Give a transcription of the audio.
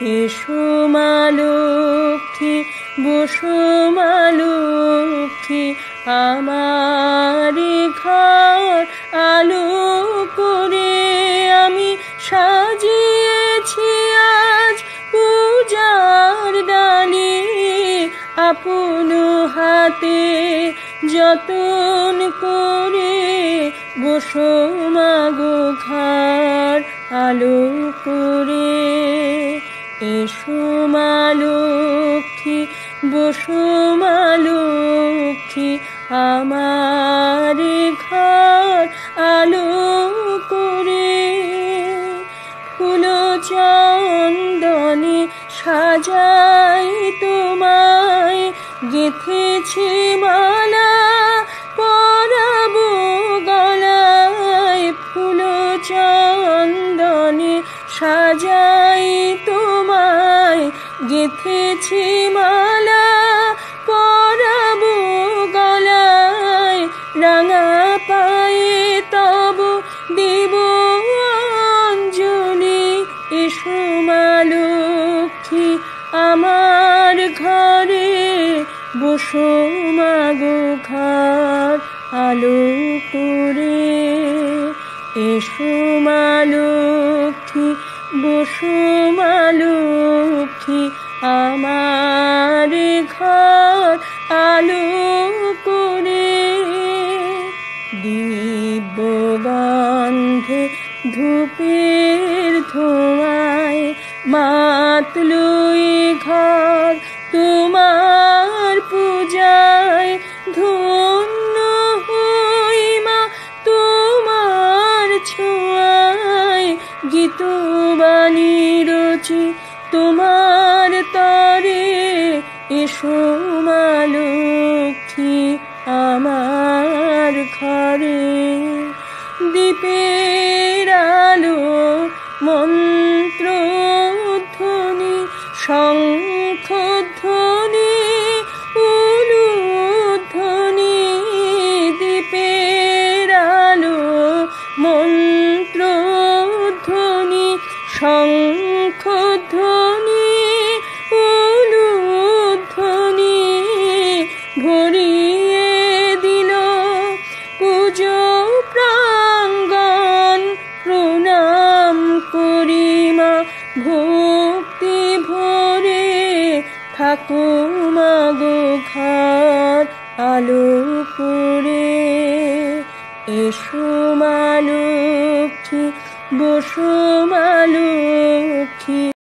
এসো মা লক্ষ্মী, বসো মা লক্ষ্মী, আমার ঘর আলো করে আমি সাজিয়েছি আজ পূজার ডালি। আপন হাতে যতন করে বসো মা গো ঘর আলো করে। এসো মা লক্ষ্মী, বসো মা লক্ষ্মী, আমার ঘর আলো করে। ফুল চন্দনে সাজাই তোমায়, গেঁথেছি মালা পরাবো গলায়। ফুল চন্দনে সাজাই তোমায়, গেঁথেছি মালা পরাবো গলায়। রাঙা পায়ে তব দেব অঞ্জলি। এসো মা লক্ষ্মী, আমার ঘরে বসো মা গো ঘর আলো করে। এসো মা লক্ষ্মী, বসো মা লক্ষ্মী, আমার ঘর আলো করে। দিব্য গন্ধে ধূপের ধোঁয়ায় মাতলো এ ঘর তোমার পূজায়। ধন্য হই মা তোমার ছোঁয়ায়, গীতবাণী রচি তোমার তরে। এসো মা লক্ষ্মী, আমার ঘরে। দীপের আলো মন্ত্রধ্বনি, শঙ্খধ্বনি, উলুধ্বনি। দীপের আলো মন্ত্রধ্বনি, শঙ্খধ্বনি, উলুধ্বনি ভরিয়ে দিল পুজো প্রাঙ্গণ। প্রণাম করি মা ভক্তি ভরে, থাকো মা গো ঘর আলো করে। এসো মা লক্ষ্মী, বসো মা লক্ষ্মী।